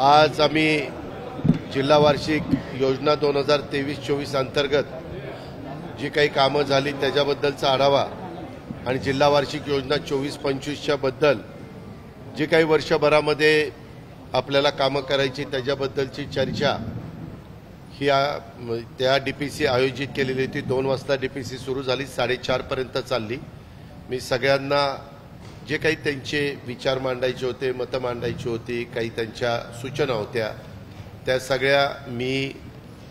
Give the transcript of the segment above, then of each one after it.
आज आम्ही जिल्हा वार्षिक योजना 2023-24 अंतर्गत जी काही कामं झाली त्याच्याबद्दलचा आढावा आणि जिल्हा वार्षिक योजना 24-25च्या बद्दल जी काही वर्षभरामध्ये आपल्याला कामं करायची त्याच्याबद्दलची चर्चा ही त्या डीपीसी आयोजित केलेली होती। 2 वाजता डीपीसी सुरू झाली, 4:30 पर्यंत चालली। मी सगळ्यांना जे काही त्यांचे विचार मांडायचे होते, मतं मांडायची होती, काही त्यांच्या सूचना होत्या, त्या सगळ्या मी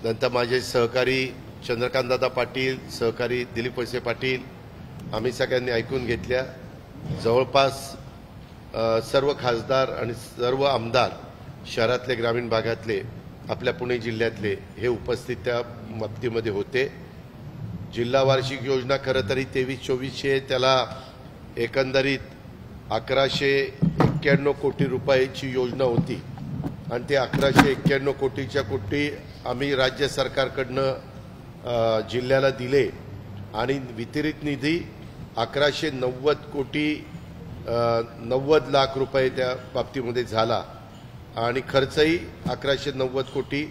नंतर माझे सहकारी चंद्रकांतदादा पाटील, सहकारी दिलीप वळसे पाटील आम्ही सगळ्यांनी ऐकून घेतल्या। जवळपास सर्व खासदार आणि सर्व आमदार शहरातले ग्रामीण भागातले आपल्या पुणे जिल्ह्यातले हे उपस्थित त्या बाबतीमध्ये होते। जिल्हा वार्षिक योजना खरं तरी 23-24 त्याला एकंदरीत 1191 कोटी रुपयाची योजना होती आणि ते 1191 कोटीच्या कोटी आम्ही राज्य सरकारकडनं जिल्ह्याला दिले आणि वितरित निधी 1190 कोटी 90 लाख रुपये त्या बाबतीमध्ये झाला आणि खर्चही 1190 कोटी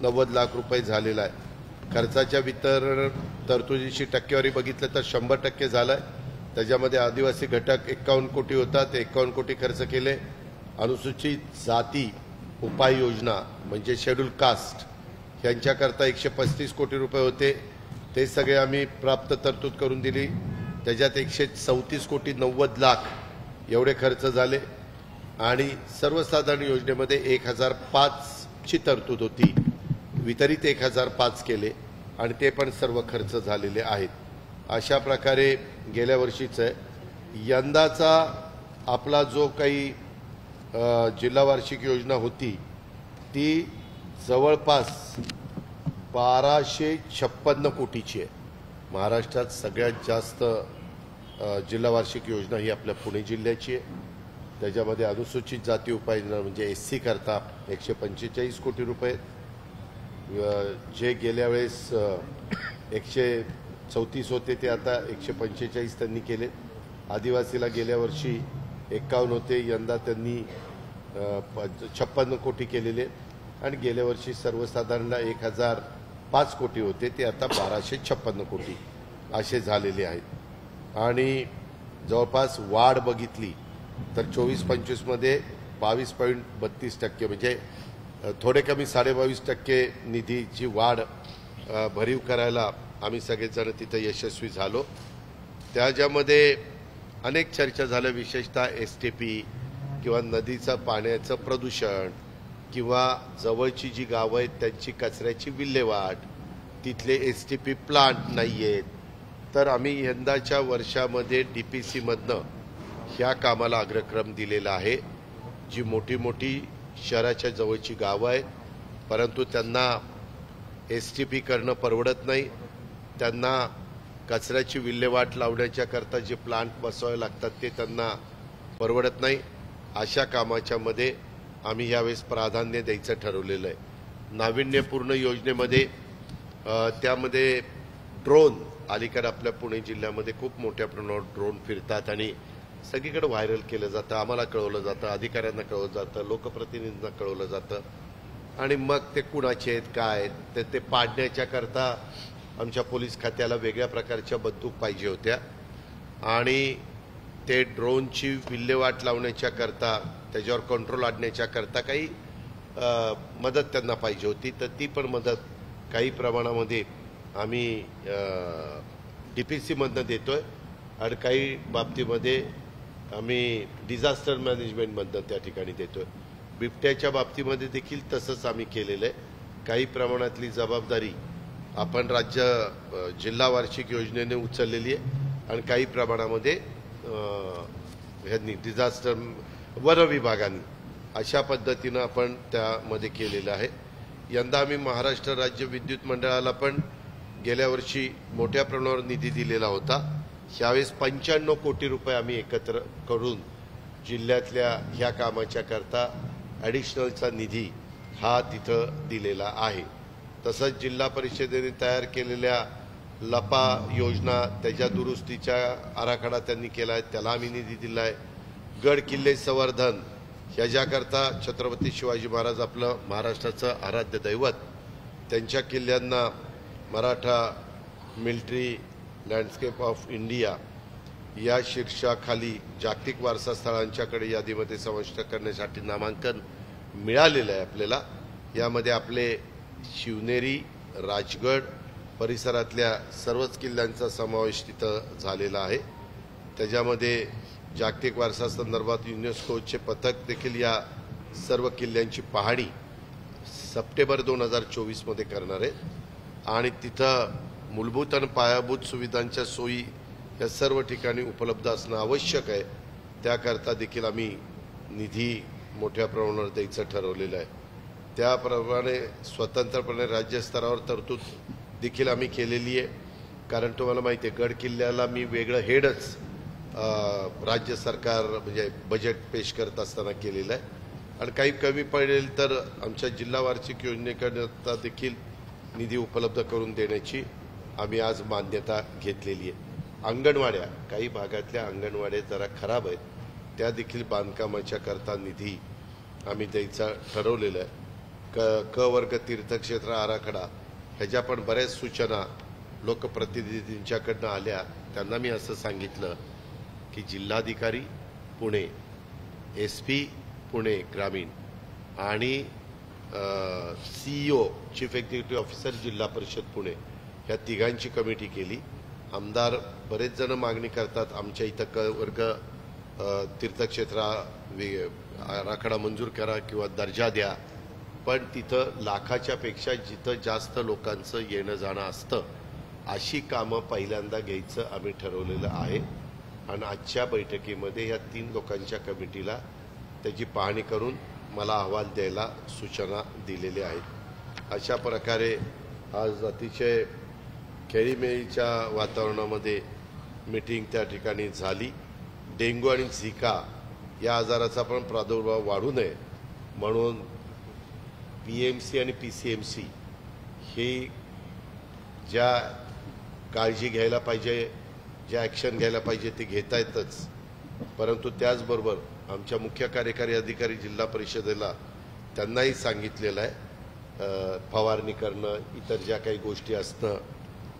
90 लाख रुपये झालेला आहे। खर्चाच्या वितरण तरतुदीची टक्केवारी बघितलं तर 100% झालाय। त्याच्यामध्ये आदिवासी घटक 51 कोटी होता, ते 51 कोटी खर्च केले। अनुसूचित जाती उपाययोजना म्हणजे शेड्यूल कास्ट यांच्याकरता 135 कोटी रुपये होते, ते सगळे आम्ही प्राप्त तरतूद करून दिली। त्याच्यात 134 कोटी 90 लाख एवढे खर्च झाले आणि सर्वसाधारण योजनेमध्ये 1005 ची तरतूद होती, वितरित 1005 केले आणि ते पण सर्व खर्च झालेले आहेत। अशा प्रकारे गेल्या वर्षीचं आहे। यंदाचा आपला जो काही जिल्हा वार्षिक योजना होती ती जवळपास 1256 कोटीची आहे। महाराष्ट्रात सगळ्यात जास्त जिल्हा वार्षिक योजना ही आपल्या पुणे जिल्ह्याची आहे। त्याच्यामध्ये अनुसूचित जाती उपाययोजना म्हणजे SC करता 145 कोटी रुपये, जे गेल्या वेळेस 134 होते ते आता 145 त्यांनी केले। आदिवासीला गेल्या वर्षी 51 होते, यंदा त्यांनी 56 कोटी केलेले आणि गेल्या वर्षी सर्वसाधारणला 1005 कोटी होते, ते आता 1256 कोटी असे झालेले आहेत। आणि जवळपास वाढ बघितली तर 24-25 मध्ये 22.32% म्हणजे थोडे कमी 22.5% निधीची वाढ भरीव करायला आम्ही सगळेजण तिथे यशस्वी झालो। त्याच्यामध्ये अनेक चर्चा झाल्या, विशेषतः STP किंवा नदीचं पाण्याचं प्रदूषण किंवा जवळची जी गावं आहेत त्यांची कचऱ्याची विल्हेवाट, तिथले STP प्लांट नाही आहेत। तर आम्ही यंदाच्या वर्षामध्ये DPC मधनं ह्या कामाला अग्रक्रम दिलेला आहे। जी मोठी मोठी शहराच्या जवळची गावं आहेत परंतु त्यांना STP करणं परवडत नाही, त्यांना कचऱ्याची विल्हेवाट लावण्याच्या करता जे प्लांट बसवावे लागतात ते त्यांना परवडत नाही। अशा कामाच्या मध्ये आम्ही यावेळेस प्राधान्य द्यायचं ठरवलेलं आहे। नाविन्यपूर्ण योजनेमध्ये त्यामध्ये ड्रोन अलीकडे आपल्या पुणे जिल्ह्यामध्ये खूप मोठ्या प्रमाणावर ड्रोन फिरतात आणि सगळीकडे व्हायरल केलं जातं, आम्हाला कळवलं जातं, अधिकाऱ्यांना कळवलं जातं, लोकप्रतिनिधींना कळवलं जातं आणि मग ते कुणाचे आहेत काय ते पाडण्याच्या करता आमच्या पोलीस खात्याला वेगळ्या प्रकारच्या बंदूक पाहिजे होत्या आणि ते ड्रोनची विल्हेवाट लावण्याच्या करता त्याच्यावर कंट्रोल आणण्याच्या करता काही मदत त्यांना पाहिजे होती, तर ती पण मदत काही प्रमाणामध्ये आम्ही DPC मधनं देतोय आणि काही बाबतीमध्ये आम्ही डिझास्टर मॅनेजमेंटमधनं त्या ठिकाणी देतोय। बिबट्याच्या बाबतीमध्ये देखील तसंच आम्ही केलेलं आहे। काही प्रमाणातली जबाबदारी आपण जिल्हा वार्षिक योजनेने उचललेली आहे आणि काही प्रमाणामध्ये ह्यांनी डिझास्टर वन विभागाने अशा पद्धतीनं आपण त्यामध्ये केलेलं आहे। यंदा आम्ही महाराष्ट्र राज्य विद्युत मंडळाला पण गेल्या वर्षी मोठ्या प्रमाणावर निधी दिलेला होता। यावेळेस 95 कोटी रुपये आम्ही एकत्र करून जिल्ह्यातल्या ह्या कामाच्या करता ॲडिशनलचा निधी हा तिथं दिलेला आहे। तसंच जिल्हा परिषदेने तयार केलेल्या लपा योजना त्याच्या दुरुस्तीचा आराखडा त्यांनी केला आहे, त्याला आम्ही निधी दिला आहे। गड किल्ले संवर्धन ह्याच्याकरता छत्रपती शिवाजी महाराज आपलं महाराष्ट्राचं आराध्य दैवत, त्यांच्या किल्ल्यांना Maratha military landscape of India या शीर्षकाखाली जागतिक वारसा स्थळांच्याकडे यादीमध्ये समाविष्ट करण्यासाठी नामांकन मिळालेलं आहे आपल्याला। यामध्ये आपले शिवनेरी, राजगड परिसरातल्या सर्वच किल्ल्यांचा समावेश तिथं झालेला आहे। त्याच्यामध्ये जागतिक वारसा संदर्भात युनेस्कोचे पथक देखील या सर्व किल्ल्यांची पाहणी सप्टेंबर 2024 मध्ये करणार आहे आणि तिथं मूलभूत आणि पायाभूत सुविधांच्या सोयी या सर्व ठिकाणी उपलब्ध असणं आवश्यक आहे। त्याकरता देखील आम्ही निधी मोठ्या प्रमाणावर द्यायचं ठरवलेलं आहे। त्याप्रमाणे स्वतंत्रपणे राज्य स्तरावर तरतूद देखील आम्ही केलेली आहे, कारण तुम्हाला माहिती आहे गड किल्ल्याला मी वेगळं हेडच राज्य सरकार म्हणजे बजेट पेश करत असताना केलेलं आहे आणि काही कमी पडेल तर आमच्या जिल्हा वार्षिक योजनेकरता देखील निधी उपलब्ध करून देण्याची आम्ही आज मान्यता घेतलेली आहे। अंगणवाड्या, काही भागातल्या अंगणवाड्या जरा खराब आहेत, त्या देखील बांधकामाच्या करता निधी आम्ही द्यायचा ठरवलेला आहे। क वर्ग तीर्थक्षेत्र आराखडा ह्याच्या पण बऱ्याच सूचना लोकप्रतिनिधींच्याकडनं आल्या। त्यांना मी असं सांगितलं की जिल्हाधिकारी पुणे, SP पुणे ग्रामीण आणि CEO चीफ एक्झिक्युटिव्ह ऑफिसर जिल्हा परिषद पुणे ह्या तिघांची कमिटी केली। आमदार बरेच जण मागणी करतात आमच्या इथं क वर्ग तीर्थक्षेत्र आराखडा मंजूर करा किंवा दर्जा द्या, पण तिथं लाखाच्या पेक्षा जिथं जास्त लोकांचं येणं जाणं असतं अशी कामं पहिल्यांदा घ्यायचं आम्ही ठरवलेलं आहे आणि आजच्या बैठकीमध्ये या 3 लोकांच्या कमिटीला त्याची पाहणी करून मला अहवाल द्यायला सूचना दिलेल्या आहेत। अशा प्रकारे आज अतिशय खेळीमेळीच्या वातावरणामध्ये मीटिंग त्या ठिकाणी झाली। डेंग्यू आणि झिका या आजाराचा पण प्रादुर्भाव वाढू नये म्हणून PMC आणि PCMC हे ज्या काळजी घ्यायला पाहिजे, ज्या ॲक्शन घ्यायला पाहिजे ते घेता येतच, परंतु त्याचबरोबर आमच्या मुख्य कार्यकारी अधिकारी जिल्हा परिषदेला त्यांनाही सांगितलेलं आहे फवारणी करणं, इतर ज्या काही गोष्टी असणं,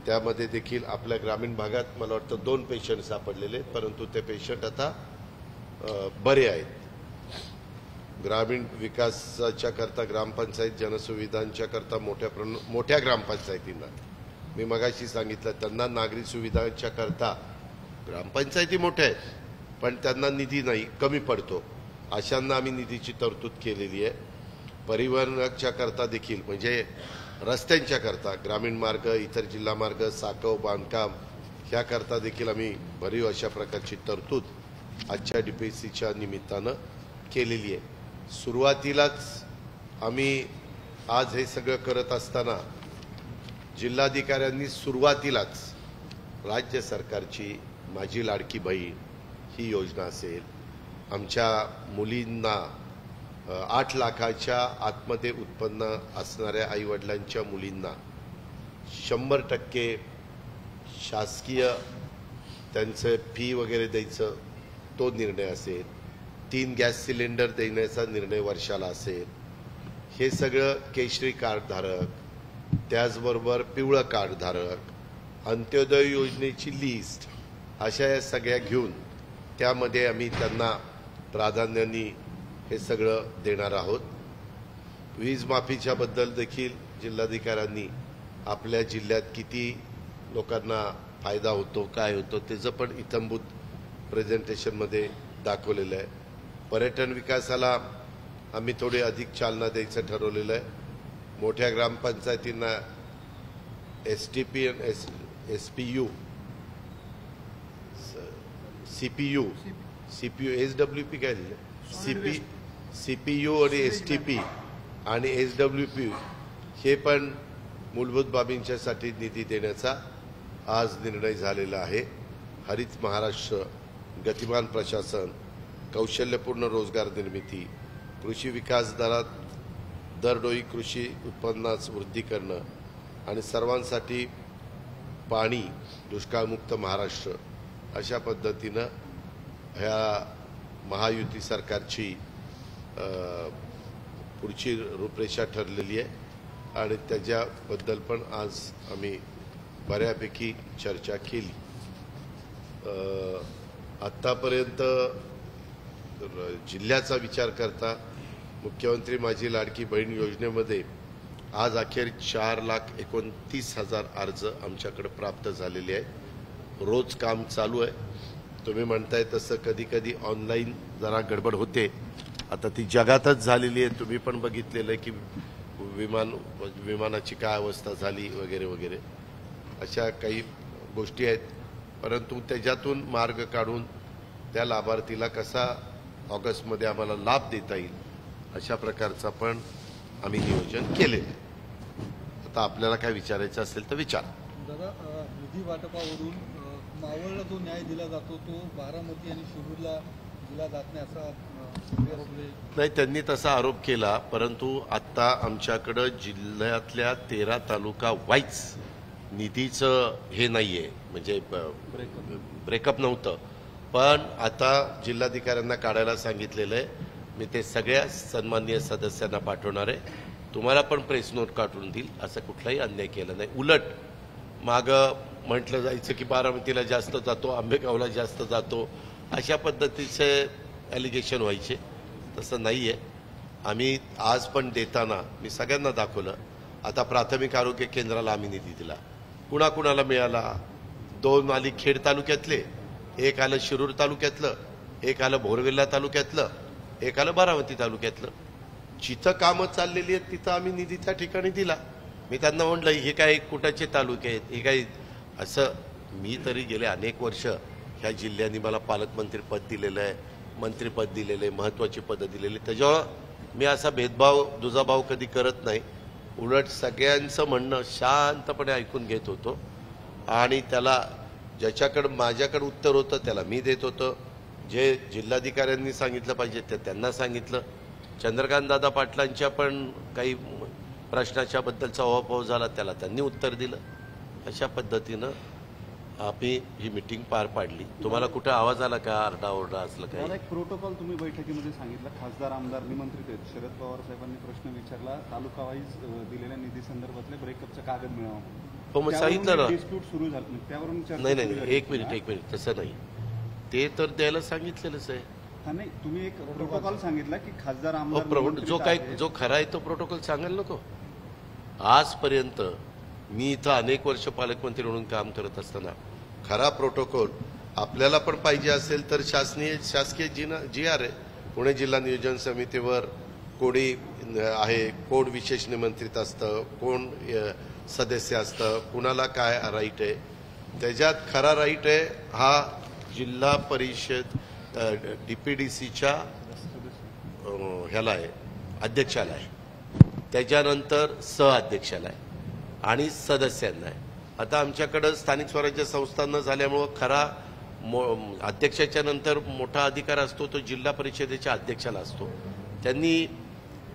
त्यामध्ये देखील आपल्या ग्रामीण भागात मला वाटतं 2 पेशंट सापडलेले, परंतु ते पेशंट आता बरे आहेत। ग्रामीण विकासाच्या करता ग्रामपंचायत जनसुविधांच्या करता मोठ्या ग्रामपंचायतींना मी मगाशी सांगितलं त्यांना नागरी सुविधांच्या करता ग्रामपंचायती मोठ्या आहेत पण त्यांना निधी नाही, कमी पडतो, अशांना आम्ही निधीची तरतूद केलेली आहे। परिवहनाच्या करता देखील म्हणजे रस्त्यांच्या करता ग्रामीण मार्ग, इतर जिल्हा मार्ग, साकव बांधकाम ह्या करता देखील आम्ही भरीव अशा प्रकारची तरतूद आजच्या DPCच्या निमित्तानं केलेली आहे। सुरुवातीलाच आम्ही आज हे सगळं करत असताना जिल्हाधिकाऱ्यांनी सुरुवातीलाच राज्य सरकारची माझी लाडकी बहीण ही योजना असेल, आमच्या मुलींना 8 लाखाच्या आतमध्ये उत्पन्न असणाऱ्या आईवडिलांच्या मुलींना 100% शासकीय त्यांचं फी वगैरे द्यायचं तो निर्णय असेल, 3 गॅस सिलेंडर देण्याचा निर्णय वर्षाला असेल, हे सगळं केशरी कार्डधारक, त्याचबरोबर पिवळं कार्डधारक, अंत्योदय योजनेची लिस्ट अशा या सगळ्या घेऊन त्यामध्ये आम्ही त्यांना प्राधान्याने हे सगळं देणार आहोत। वीज माफीच्या बद्दल देखील जिल्हाधिकाऱ्यांनी आपल्या जिल्ह्यात किती लोकांना फायदा होतो, काय होतो त्याचं पण इत्थंभूत प्रेझेंटेशनमध्ये दाखवलेलं आहे। पर्यटन विकासाला आम्ही थोडे अधिक चालना द्यायचं ठरवलेलं आहे। मोठ्या ग्रामपंचायतींना STP आणि SPU, CPU, SWP काय दिलं, CPU आणि STP आणि SWP हे पण मूलभूत बाबींच्यासाठी निधी देण्याचा आज निर्णय झालेला आहे। हरित महाराष्ट्र, गतिमान प्रशासन, कौशल्यपूर्ण रोजगार निर्मिती, कृषी विकास दरात दरडोई कृषी उत्पन्नात वृद्धी करणं आणि सर्वांसाठी पाणी, दुष्काळमुक्त महाराष्ट्र अशा पद्धतीनं ह्या महायुती सरकारची पुढची रूपरेषा ठरलेली आहे आणि त्याच्याबद्दल पण आज आम्ही बऱ्यापैकी चर्चा केली. आत्तापर्यंत जिल्ह्याचा विचार करता मुख्यमंत्री माझी लाडकी बहीण योजनेमध्ये आज अखेर 4,29,000 अर्ज आमच्याकडे प्राप्त झालेले आहेत. रोज काम चालू आहे. तुम्ही म्हणताय तसं कधी कधी ऑनलाईन जरा गडबड होते. आता ती जगातच झालेली आहे. तुम्ही पण बघितलेलं आहे की विमानाची काय अवस्था झाली वगैरे वगैरे अशा काही गोष्टी आहेत. परंतु त्याच्यातून मार्ग काढून त्या लाभार्थीला कसा ऑगस्टमध्ये आम्हाला लाभ देता येईल अशा प्रकारचा पण आम्ही नियोजन केले. आता आपल्याला काय विचारायचं असेल तर विचार. दादा, निधी वाटपावरून मावळला जो न्याय दिला जातो तो बारामती आणि शिरूरला दिला जात नाही असा नाही, त्यांनी तसा आरोप केला. परंतु आता आमच्याकडं जिल्ह्यातल्या 13 तालुका वाईज निधीचं हे नाहीये, म्हणजे ब्रेकअप नव्हतं. पण आता जिल्हाधिकाऱ्यांना काढायला सांगितलेलं आहे. मी ते सगळ्या सन्माननीय सदस्यांना पाठवणार आहे. तुम्हाला पण प्रेस नोट काढून देईल. असं कुठलाही अन्याय केला नाही. उलट मागं म्हटलं जायचं की बारामतीला जास्त जातो, आंबेगावला जास्त जातो, अशा पद्धतीचे ॲलिगेशन व्हायचे. तसं नाही आहे. आम्ही आज पण देताना मी सगळ्यांना दाखवलं. आता प्राथमिक आरोग्य केंद्राला आम्ही निधी दिला. कुणाकुणाला मिळाला? 2 आली खेड तालुक्यातले, 1 आलं शिरूर तालुक्यातलं, 1 आलं भोरवेल्ला तालुक्यातलं, 1 आलं बारामती तालुक्यातलं. जिथं कामं चाललेली आहेत तिथं आम्ही निधी त्या ठिकाणी दिला. मी त्यांना म्हणलं हे काय कुठाचे तालुके आहेत, हे काय असं. मी तरी गेले अनेक वर्ष ह्या जिल्ह्यांनी मला पालकमंत्रीपद दिलेलं आहे, मंत्रीपद दिलेलं आहे, महत्त्वाची पदं दिलेली. त्याच्यामुळं मी असा भेदभाव दुजाभाव कधी करत नाही. उलट सगळ्यांचं म्हणणं शांतपणे ऐकून घेत होतो आणि त्याला ज्याच्याकडं माझ्याकडे उत्तर होतं त्याला मी देत होतो. जे जिल्हाधिकाऱ्यांनी सांगितलं पाहिजे ते त्यांना सांगितलं. चंद्रकांत दादा पाटलांच्या पण काही प्रश्नाच्या बद्दलचा ओहापोह झाला, त्याला त्यांनी उत्तर दिलं. अशा पद्धतीनं आम्ही ही मीटिंग पार पाडली. तुम्हाला कुठं आवाज आला का, आरडाओरडा असलं काय? एक प्रोटोकॉल तुम्ही बैठकीमध्ये सांगितलं. खासदार आमदार निमंत्रित आहेत. शरद पवार साहेबांनी प्रश्न विचारला तालुका वाईज दिलेल्या निधी संदर्भातले ब्रेकअपचं कागद मिळावं. हो, मग सांगितलं ना. डिस्प्यूट सुरू झालं त्यावरून. नाही, एक मिनिट तसं नाही. ते तर द्यायला सांगितलेलंच आहे. नाही, तुम्ही एक प्रोटोकॉल सांगितला की खासदार आमदार जो खरा आहे तो प्रोटोकॉल सांगायला नको. आजपर्यंत मी इथं अनेक वर्ष पालकमंत्री म्हणून काम करत असताना खरा प्रोटोकॉल आपल्याला पण पाहिजे असेल तर शासकीय GR आहे. पुणे जिल्हा नियोजन समितीवर कोणी आहे, कोण विशेष निमंत्रित असतं, कोण सदस्य असतं, कुणाला काय राईट आहे. त्याच्यात खरा राईट आहे हा जिल्हा परिषद DPDCच्या ह्याला आहे, अध्यक्षाला आहे. त्याच्यानंतर सहअध्यक्षाला आहे आणि सदस्यांना आहे. आता आमच्याकडं स्थानिक स्वराज्य संस्थांना झाल्यामुळं खरा अध्यक्षाच्या नंतर मोठा अधिकार असतो तो जिल्हा परिषदेच्या अध्यक्षाला असतो. त्यांनी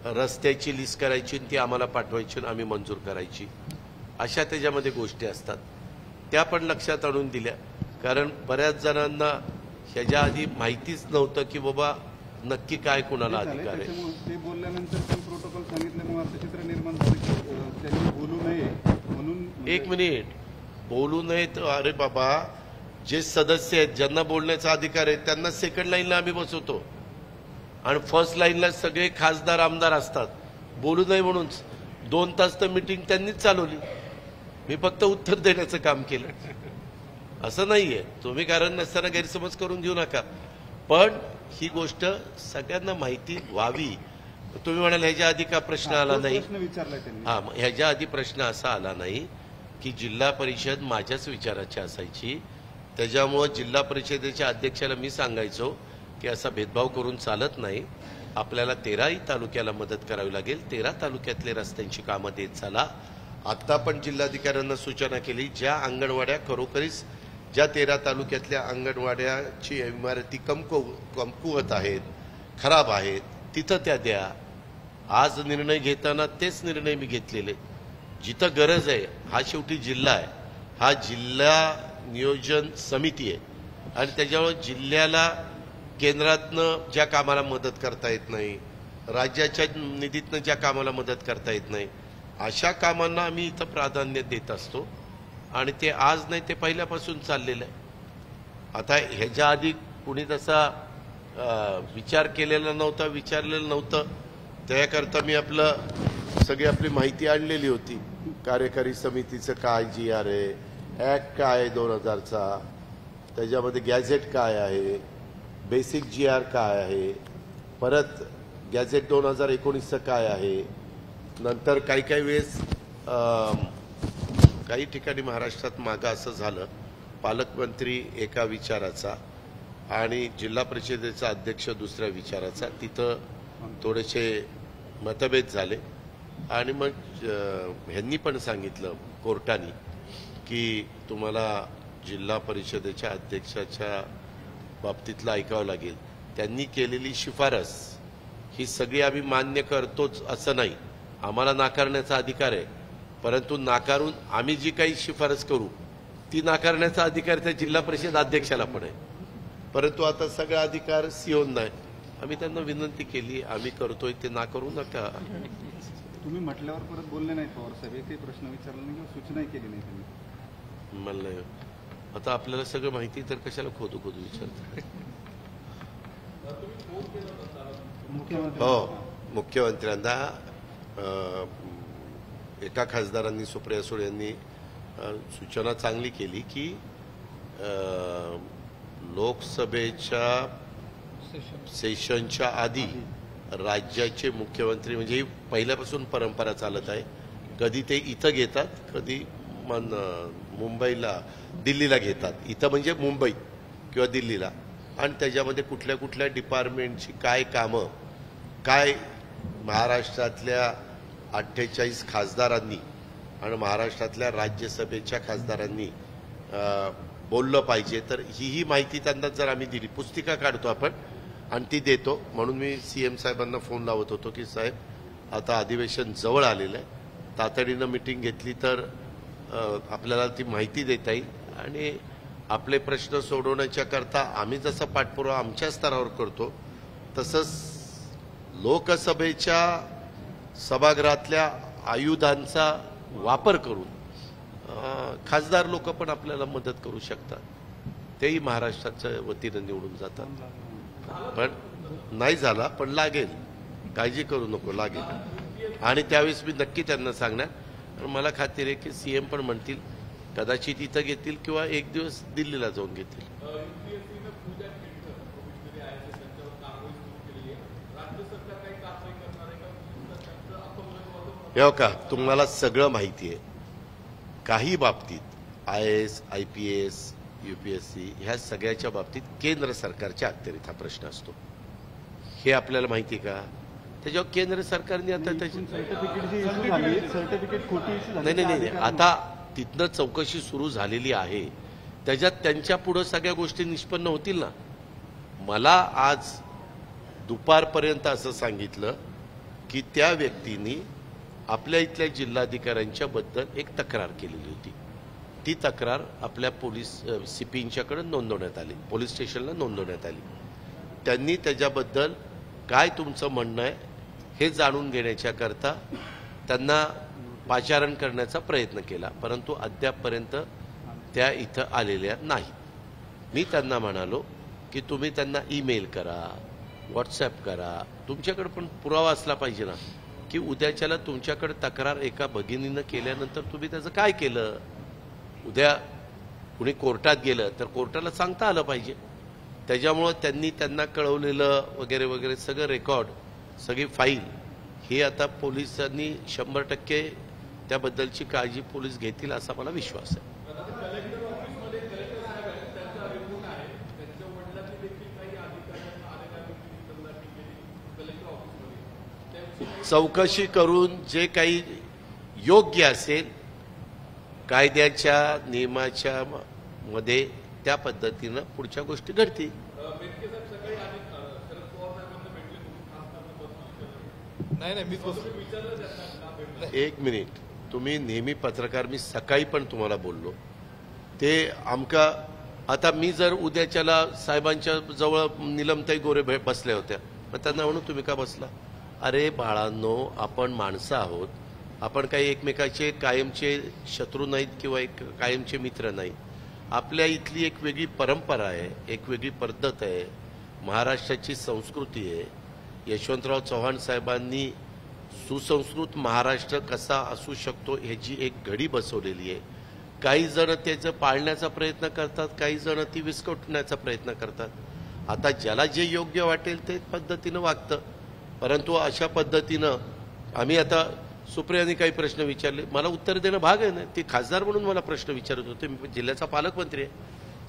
रस्त्याची लिस्ट करायची ती आम्हाला पाठवायची आणि आम्ही मंजूर करायची. अशा त्याच्यामध्ये गोष्टी असतात. त्या पण लक्षात आणून दिल्या. कारण बऱ्याच जणांना ह्याच्या आधी माहितीच नव्हतं की बाबा नक्की काय कुणाला अधिकार आहे. ते बोलल्यानंतर प्रोटोकॉल सांगितल्यामुळे असं चित्र निर्माण झालं की त्यांनी बोलू नये म्हणून. एक मिनिट, बोलू नये तर अरे बाबा, जे सदस्य आहेत ज्यांना बोलण्याचा अधिकार आहे त्यांना सेकंड लाईनला आम्ही बसवतो आणि फर्स्ट लाईनला सगळे खासदार आमदार असतात. बोलू नये म्हणून 2 तास तर मीटिंग त्यांनीच चालवली. मी फक्त उत्तर देण्याचं काम केलं. असं नाहीये. तुम्ही कारण नसताना गैरसमज करून घेऊ नका. पण ही गोष्ट सगळ्यांना माहिती व्हावी. तुम्ही म्हणाल ह्याच्या आधी का प्रश्न आला नाही? हा, ह्याच्या आधी प्रश्न असा आला नाही की जिल्हा परिषद माझ्याच विचाराची असायची. त्याच्यामुळं जिल्हा परिषदेच्या अध्यक्षाला मी सांगायचो की असा भेदभाव करून चालत नाही. आपल्याला 13ही तालुक्याला मदत करावी लागेल. 13 तालुक्यातले रस्त्यांची कामं देत चला. आता पण जिल्हाधिकाऱ्यांना सूचना केली, ज्या अंगणवाड्या खरोखरीच ज्या 13 तालुक्यातल्या अंगणवाड्याची इमारती कमकुवत आहेत, खराब आहेत, तिथं त्या द्या. आज निर्णय घेताना तेच निर्णय मी घेतलेले. जिथं गरज आहे, हा शेवटी जिल्हा आहे, हा जिल्हा नियोजन समिती आहे आणि त्याच्यामुळे जिल्ह्याला केंद्रातनं ज्या कामाला मदत करता येत नाही, राज्याच्या निधीतनं ज्या कामाला मदत करता येत नाही अशा कामांना आम्ही इथं प्राधान्य देत असतो आणि ते आज नाही ते पहिल्यापासून चाललेलं आहे. आता ह्याच्या आधी कुणी तसा विचार केलेला नव्हता, विचारलेलं नव्हतं. त्याकरता मी सगळी आपली माहिती आणलेली होती. कार्यकारी समितीचं काय GR आहे, ॲक्ट काय आहे 2000चा, त्याच्यामध्ये गॅझेट काय आहे, बेसिक GR काय आहे, परत गॅझेट 2019चं काय आहे. नंतर काही वेळेस काही ठिकाणी महाराष्ट्रात मागं असं झालं, पालकमंत्री एका विचाराचा आणि जिल्हा परिषदेचा अध्यक्ष दुसऱ्या विचाराचा, तिथं थोडेसे मतभेद झाले आणि मग ह्यांनी पण सांगितलं कोर्टाने की तुम्हाला जिल्हा परिषदेच्या अध्यक्षाच्या बाबतीतलं ऐकावं लागेल. त्यांनी केलेली शिफारस ही सगळी आम्ही मान्य करतोच असं नाही, आम्हाला नाकारण्याचा अधिकार आहे, परंतु नाकारून आम्ही जी काही शिफारस करू ती नाकारण्याचा अधिकार त्या जिल्हा परिषद अध्यक्षाला पण आहे. परंतु आता सगळा अधिकार सीओंना आहे. आम्ही त्यांना विनंती केली, आम्ही करतोय ते ना करू नका. तुम्ही म्हटल्यावर परत बोलले नाही पवार साहेब, काही प्रश्न विचारला नाही किंवा सूचनाही केली नाही तुम्ही? मला नाही. आता आपल्याला सगळं माहिती तर कशाला खोदू विचारतो. हो, मुख्यमंत्र्यांना एका खासदारांनी, सुप्रिया सुळे यांनी सूचना चांगली केली की लोकसभेच्या सेशनच्या आधी राज्याचे मुख्यमंत्री, म्हणजे ही पहिल्यापासून परंपरा चालत आहे, कधी ते इथं घेतात, कधी मुंबईला, दिल्लीला घेतात. इथं म्हणजे मुंबई किंवा दिल्लीला, आणि त्याच्यामध्ये कुठल्या कुठल्या डिपार्टमेंटची काय कामं, काय महाराष्ट्रातल्या 48 खासदारांनी आणि महाराष्ट्रातल्या राज्यसभेच्या खासदारांनी बोललं पाहिजे, तर ही माहिती त्यांना जर आम्ही दिली, पुस्तिका काढतो आपण आणि ती देतो. म्हणून मी CM साहेबांना फोन लावत होतो की साहेब आता अधिवेशन जवळ आलेलं आहे, तातडीनं मिटिंग घेतली तर आपल्याला ती माहिती देता येईल आणि आपले प्रश्न सोडवण्याच्या करता आम्ही जसं पाठपुरावा आमच्या स्तरावर करतो तसंच लोकसभेच्या सभागृहातल्या आयुधांचा वापर करून खासदार लोक पण आपल्याला मदत करू शकतात, तेही महाराष्ट्राच्या वतीनं निवडून जातात. पण नाही झाला, पण लागेल, काळजी करू नको, लागेल. आणि त्यावेळेस मी नक्की त्यांना सांगणार. पण मला खात्री आहे की CM पण म्हणतील, कदाचित इथं घेतील किंवा एक दिवस दिल्लीला जाऊन घेतील. हो का, तुम्हाला सगळं माहिती आहे. काही बाबतीत IAS, IPS, UPSC ह्या सगळ्याच्या बाबतीत केंद्र सरकारच्या अखत्यारीत हा प्रश्न असतो. हे आपल्याला माहिती का? त्याच्यावर केंद्र सरकारने आता त्याची सर्टिफिकेट खोटी इश्यू झाली नाही, आता तिथनं चौकशी सुरू झालेली आहे, त्याच्यात त्यांच्या पुढे सगळ्या गोष्टी निष्पन्न होतील ना. मला आज दुपारपर्यंत असं सांगितलं की त्या व्यक्तींनी आपल्या इथल्या जिल्हाधिकाऱ्यांच्या बद्दल एक तक्रार केलेली होती. ती तक्रार आपल्या पोलीस CPंच्याकडे नोंदवण्यात आली, पोलीस स्टेशनला नोंदवण्यात आली. त्यांनी त्याच्याबद्दल काय तुमचं म्हणणं आहे हे जाणून घेण्याच्या करता त्यांना पाचारण करण्याचा प्रयत्न केला, परंतु अद्यापपर्यंत त्या इथं आलेल्या नाही. मी त्यांना म्हणालो की तुम्ही त्यांना ईमेल करा, व्हॉट्सॲप करा, तुमच्याकडे पण पुरावा असला पाहिजे ना की उद्याच्याला तुमच्याकडे तक्रार एका भगिनीनं केल्यानंतर तुम्ही त्याचं काय केलं. उद्या कुणी कोर्टात गेलं तर कोर्टाला सांगता आलं पाहिजे. त्याच्यामुळं त्यांना कळवलेलं वगैरे वगैरे सगळं रेकॉर्ड, सगळी फाईल हे आता पोलिसांनी 100% त्याबद्दलची काळजी पोलीस घेतील असा मला विश्वास आहे. चौकशी करून जे काही योग्य असेल कायद्याच्या नियमाच्या मध्ये त्या पद्धतीनं पुढच्या गोष्टी घडतील. एक मिनिट, तुम्ही नेहमी पत्रकार, मी सकाळी पण तुम्हाला बोललो ते आमका. आता मी जर उद्याच्याला साहेबांच्या जवळ नीलमताई गोरे बसल्या होत्या, मग त्यांना म्हणू तुम्ही का बसला, अरे बाळांनो, आपण माणसं आहोत. आपण काही एकमेकाचे कायमचे शत्रू नाहीत किंवा एक कायमचे मित्र नाहीत. आपल्या इथली एक वेगळी परंपरा आहे, एक वेगळी पद्धत आहे, महाराष्ट्राची संस्कृती आहे. यशवंतराव चव्हाण साहेबांनी सुसंस्कृत महाराष्ट्र कसा असू शकतो ह्याची एक घडी बसवलेली आहे. काही जण त्याचं पाळण्याचा प्रयत्न करतात, काही जण ती विस्कटण्याचा प्रयत्न करतात. आता ज्याला जे योग्य वाटेल ते पद्धतीनं वागतं. परंतु अशा पद्धतीनं आम्ही आता सुप्रियाने काही प्रश्न विचारले, मला उत्तर देणं भाग आहे ना. ते खासदार म्हणून मला प्रश्न विचारत होते, मी जिल्ह्याचा पालकमंत्री आहे.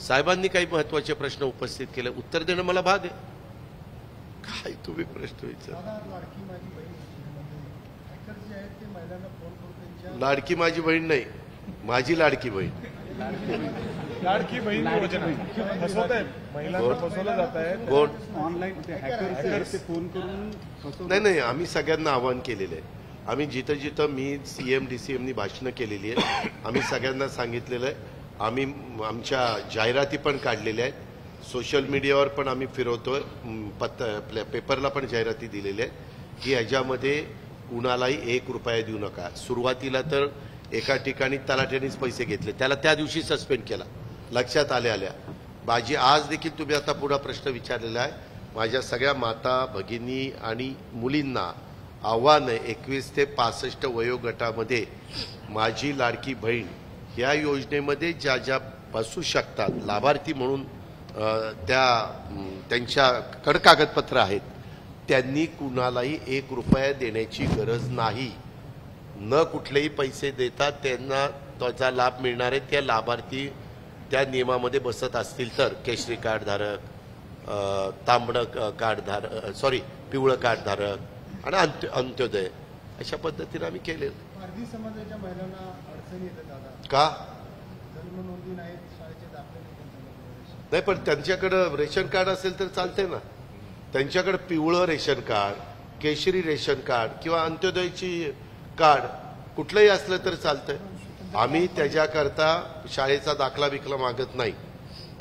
साहेबांनी काही महत्त्वाचे प्रश्न उपस्थित केले, उत्तर देणं मला भाग आहे. काय तुम्ही प्रश्न विचार. लाडकी माझी बहीण नाही, माझी लाडकी बहीण. लाडकी बहीण योजना फसवत आहे, महिलांना फसवलं जात आहे. कोण? ऑनलाईन ते हॅकर्स ते फोन करून फसवतात. नाही, आम्ही सगळ्यांना आवाहन केलेलं आहे. आम्ही जिथं जिथं मी सीएम DCMनी भाषणं केलेली आहेत, आम्ही सगळ्यांना सांगितलेलं आहे. आम्ही आमच्या जाहिराती पण काढलेल्या आहेत, सोशल मीडियावर पण आम्ही फिरवतोय, आपल्या पेपरला पण जाहिराती दिलेल्या आहेत की ह्याच्यामध्ये कुणालाही 1 रुपया देऊ नका. सुरुवातीला तर एका ठिकाणी तलाठ्यानेच पैसे घेतले, त्याला त्या दिवशी सस्पेंड केला, लक्षात आल्या. माझी आज देखील तुम्ही आता पुढा प्रश्न विचारलेला आहे. माझ्या सगळ्या माता भगिनी आणि मुलींना आव्हान आहे, 21 ते 65 वयोगटामध्ये माझी लाडकी बहीण ह्या योजनेमध्ये ज्या ज्या बसू शकतात लाभार्थी म्हणून, त्यांच्याकडे कागदपत्र आहेत, त्यांनी कुणालाही 1 रुपया देण्याची गरज नाही. न कुठलेही पैसे देता त्यांना त्याचा लाभ मिळणार आहे. त्या लाभार्थी त्या नियमामध्ये बसत असतील तर केशरी कार्ड धारक, तांबडं कार्ड धारक, पिवळं कार्ड धारक आणि अंत्योदय, अशा पद्धतीने आम्ही केले. पारधी समाजाच्या महिलांना अडचणी येतात दादा. का जन्म नोंदणी नाहीत, शाळेचे दाखले नाही, पण त्यांच्याकडं रेशन कार्ड असेल तर चालते ना. त्यांच्याकडे पिवळं रेशन कार्ड, केशरी रेशन कार्ड किंवा अंत्योदयची कार्ड कुठलंही असलं तर चालतंय. आम्ही त्याच्याकरता शाळेचा दाखला बिकला मागत नाही.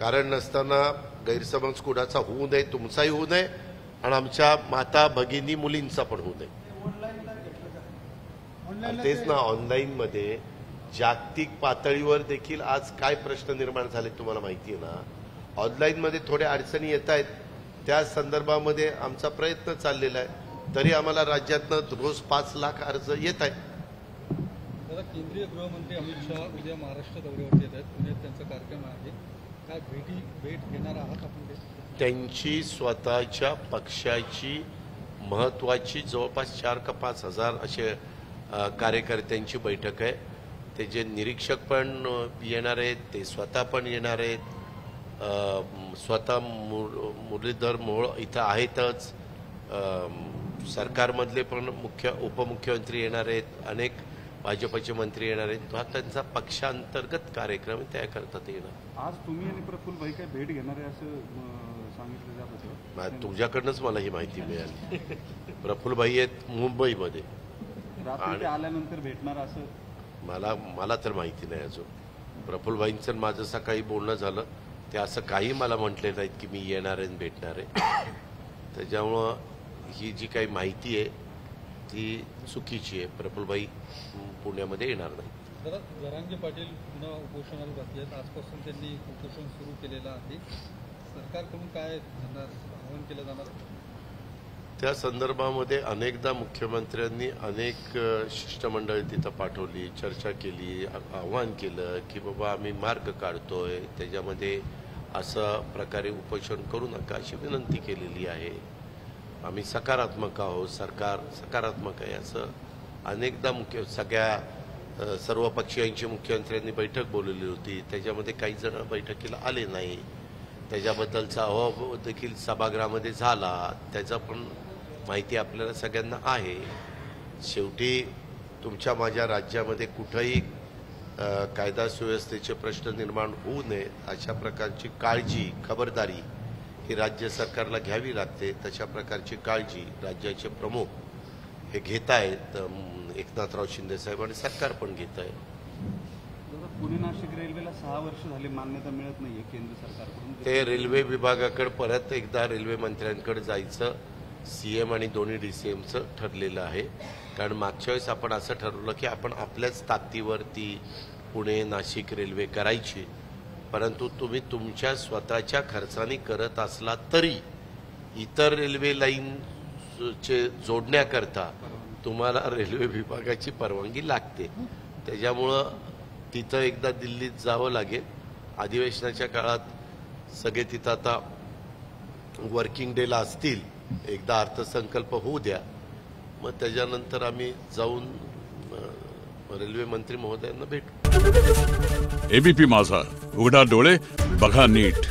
कारण नसताना गैरसमज कुणाचा होऊ नये, तुमचाही होऊ नये आणि आमच्या माता भगिनी मुलींचा पण होऊ नये. तेच ना, ऑनलाईनमध्ये जागतिक पातळीवर देखील आज काय प्रश्न निर्माण झाले तुम्हाला माहिती आहे ना. ऑनलाईनमध्ये थोड्या अडचणी येत आहेत, त्या संदर्भामध्ये आमचा प्रयत्न चाललेला आहे. तरी आम्हाला राज्यातनं रोज 5 लाख अर्ज येत आहेत. दादा, केंद्रीय गृहमंत्री अमित शहा उद्या महाराष्ट्र दौऱ्यावरती येत आहेत. पुण्यात त्यांचा कार्यक्रम आहे. काय भेट घेणार आहात आपण? त्यांची स्वतःच्या पक्षाची महत्त्वाची जवळपास 4 का 5 हजार असे कार्यकर्त्यांची बैठक आहे. ते जे निरीक्षक पण येणार आहेत, ते स्वतः पण येणार आहेत. स्वतः मुरलीधर मोहोळ इथं आहेतच. सरकारमधले पण उपमुख्यमंत्री येणार आहेत, अनेक भाजपचे मंत्री येणार आहेत. हा त्यांचा पक्षांतर्गत कार्यक्रम त्याकरता ते येणार. आज तुम्ही आणि प्रफुल्ल भाई काय भेट घेणार आहे असं सांगितलं जात होतं. तुझ्याकडनंच मला ही माहिती मिळाली. प्रफुल्ल भाई आहेत मुंबईमध्ये, रात्री आल्यानंतर भेटणार असं मला तर माहिती नाही अजून. प्रफुल्ल भाईंचं माझं सकाळी बोलणं झालं, ते असं काही मला म्हटले नाहीत की मी येणार आहे भेटणार आहे. त्याच्यामुळं ही जी काही माहिती आहे ती चुकीची आहे. प्रफुल्लभाई पुण्यामध्ये येणार नाही. दादा, जरांगे पाटील पुन्हा उपोषणाला बसले आहेत. आजपासून त्यांनी उपोषण सुरू केलेलं आहे. सरकारकडून काय आवाहन केलं जाणार? त्या संदर्भामध्ये अनेकदा मुख्यमंत्र्यांनी अनेक शिष्टमंडळी तिथं पाठवली, चर्चा केली, आवाहन केलं की बाबा आम्ही मार्ग काढतोय, त्याच्यामध्ये असं प्रकारे उपोषण करू नका अशी विनंती केलेली आहे. आम्ही सकारात्मक आहोत, सरकार सकारात्मक आहे असं अनेकदा सगळ्या सर्वपक्षीयांची मुख्यमंत्र्यांनी बैठक बोलवली होती. त्याच्यामध्ये काही जण बैठकीला आले नाही. त्याच्याबद्दलचा अभाव देखील सभागृहामध्ये झाला, त्याचा पण माहिती आपल्याला सगळ्यांना आहे. शेवटी तुमच्या माझ्या राज्यामध्ये कुठंही कायदा सुव्यवस्थेचे प्रश्न निर्माण होऊ नये अशा प्रकारची काळजी, खबरदारी ही राज्य सरकारला घ्यावी लागते. तशा प्रकारची काळजी राज्याचे प्रमुख हे घेत आहेत, एकनाथराव शिंदे साहेब आणि सरकार पण घेत आहे. पुणे नाशिक रेल्वेला 6 वर्ष झाले मान्यता मिळत नाहीये केंद्र सरकारकडून. ते रेल्वे विभागाकडे परत एकदा रेल्वे मंत्र्यांकडे जायचं, CM आणि दोन्ही DCMचं ठरलेलं आहे. कारण मागच्या वेळेस आपण असं ठरवलं की आपण आपल्याच ताकदीवरती पुणे नाशिक रेल्वे करायची, परंतु तुम्ही तुमच्या स्वतःच्या खर्चाने करत असला तरी इतर रेल्वे लाईनचे जोडण्याकरता तुम्हाला रेल्वे विभागाची परवानगी लागते. त्याच्यामुळं तिथं एकदा दिल्लीत जावं लागेल. अधिवेशनाच्या काळात सगळे तिथं आता वर्किंग डेला असतील. एकदा अर्थसंकल्प होऊ द्या, मग त्याच्यानंतर आम्ही जाऊन रेल्वे मंत्री महोदयांना भेटू. ABP माझा, उघडा डोळे बघा नीट.